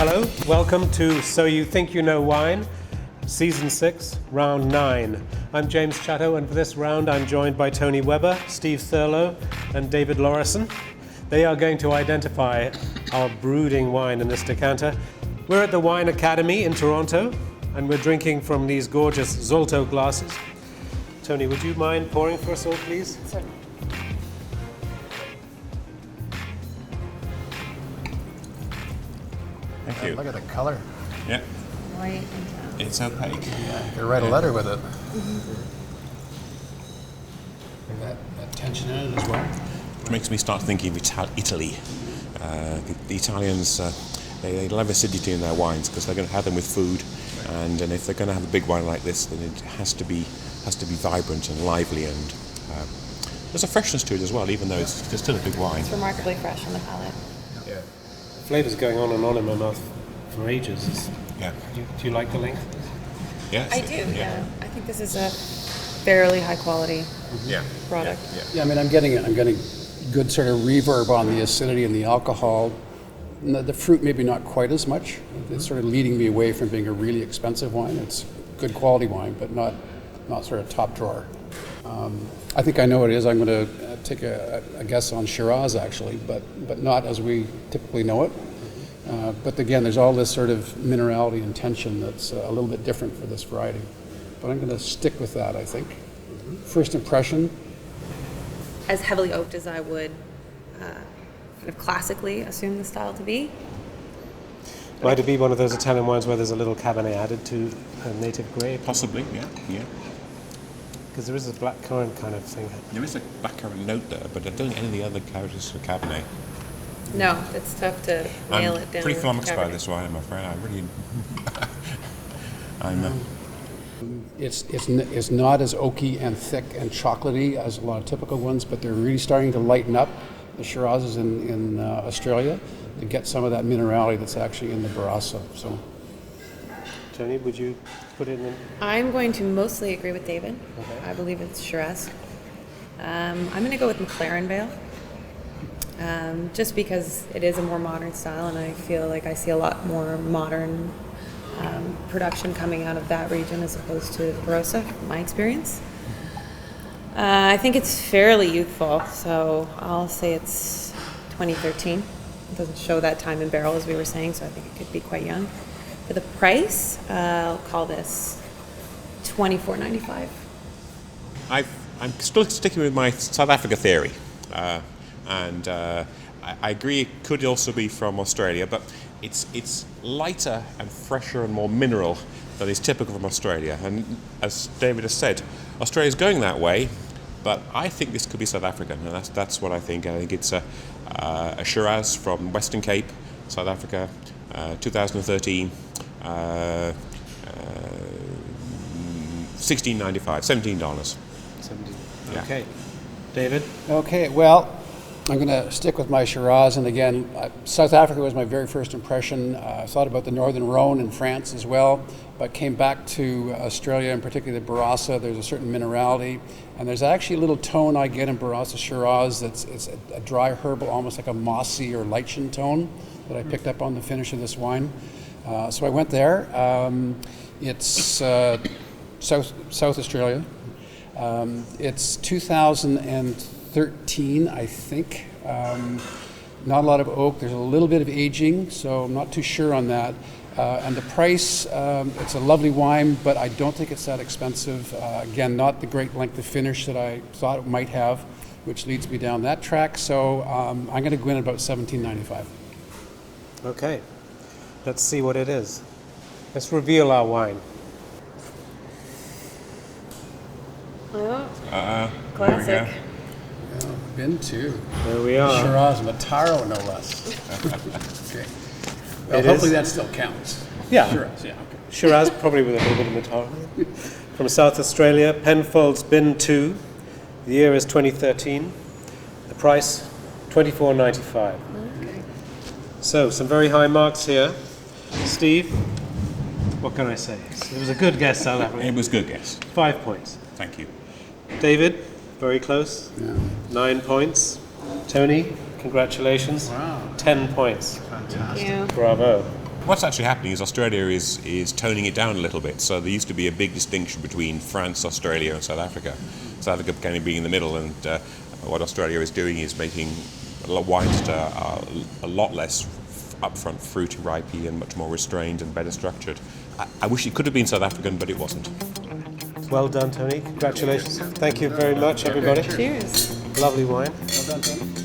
Hello, welcome to So You Think You Know Wine, Season 6, Round 9. I'm James Chatto, and for this round I'm joined by Toni Weber, Steve Thurlow, and David Lawrason. They are going to identify our brooding wine in this decanter. We're at the Wine Academy in Toronto, and we're drinking from these gorgeous Zolto glasses. Toni, would you mind pouring for us all, please? Certainly. Thank you. Look at the color. Yeah, White and brown. it's opaque. Yeah, you could write a letter with it. That tension in it as well. It makes me start thinking of Italy. The Italians, they love acidity in their wines because they're going to have them with food, and if they're going to have a big wine like this, then it has to be vibrant and lively, and there's a freshness to it as well, even though it's still a big wine. It's remarkably fresh on the palate. Yeah. Flavour's going on and on in my mouth for ages. Yeah. Do you like the length? Yeah. I do, yeah. I think this is a fairly high quality Yeah. product. Yeah, I mean, I'm getting good sort of reverb on the acidity and the alcohol. The fruit maybe not quite as much. It's sort of leading me away from being a really expensive wine. It's good quality wine, but not sort of top drawer. I think I know what it is. I'm going to take a guess on Shiraz, actually, but not as we typically know it. But again, there's all this sort of minerality and tension that's a little bit different for this variety. But I'm going to stick with that, I think. First impression. As heavily oaked as I would kind of classically assume the style to be. Might it be one of those Italian wines where there's a little Cabernet added to a native grape? Possibly, yeah. Because there is a blackcurrant kind of thing. There is a blackcurrant note there, but I don't think any of the other characteristics of Cabernet. No, it's tough to nail it down. I'm pretty flummoxed by Cabernet. this wine, I'm afraid. I really... It's not as oaky and thick and chocolatey as a lot of typical ones, but they're really starting to lighten up. The Shirazes in Australia to get some of that minerality that's actually in the Barossa. So, Toni, would you put it in? I'm going to mostly agree with David. Okay. I believe it's Shiraz. I'm going to go with McLaren Vale. Just because it is a more modern style, and I feel like I see a lot more modern production coming out of that region as opposed to Barossa, from my experience. I think it's fairly youthful, so I'll say it's 2013. It doesn't show that time in barrel, as we were saying, so I think it could be quite young. For the price, I'll call this $24.95. I'm still sticking with my South Africa theory, and I agree it could also be from Australia, but it's lighter and fresher and more mineral than is typical from Australia. And as David has said, Australia's going that way, but I think this could be South African, and that's what I think. I think it's a Shiraz from Western Cape, South Africa, 2013. $16.95, $17. Yeah. Okay. David? okay, well, I'm going to stick with my Shiraz. And again, South Africa was my very first impression. I thought about the Northern Rhone in France as well, but came back to Australia, and particularly the Barossa. There's a certain minerality, and there's actually a little tone I get in Barossa Shiraz it's a dry herbal, almost like a mossy or lichen tone that I picked up on the finish of this wine. So I went there. It's South Australia. It's 2013, I think. Not a lot of oak. There's a little bit of aging, so I'm not too sure on that. And the price, it's a lovely wine, but I don't think it's that expensive. Again, not the great length of finish that I thought it might have, which leads me down that track. So I'm going to go in at about $17.95. Okay. Let's see what it is. Let's reveal our wine. Oh, There classic. we go. Yeah, been to There we are. Shiraz Mataro, no less. Okay. Well, It hopefully is. that still counts. Yeah. Shiraz, yeah. Okay. Shiraz, probably with a little bit of Mataro. From South Australia, Penfolds Bin 2. The year is 2013. The price, $24.95. Okay. So, some very high marks here. Steve, what can I say? It was a good guess, South Africa. It was a good guess. 5 points. Thank you. David, very close. Yeah. 9 points. Toni, congratulations. Wow. 10 points. Fantastic. Yeah. Bravo. What's actually happening is Australia is toning it down a little bit. So there used to be a big distinction between France, Australia, and South Africa. South Africa kind of being in the middle, and what Australia is doing is making wines that are a lot less upfront fruity, ripey, and much more restrained and better structured. I wish it could have been South African, but it wasn't. Well done, Tony. Congratulations. Thank you very much, everybody. Cheers. Lovely wine. Well done, Tony.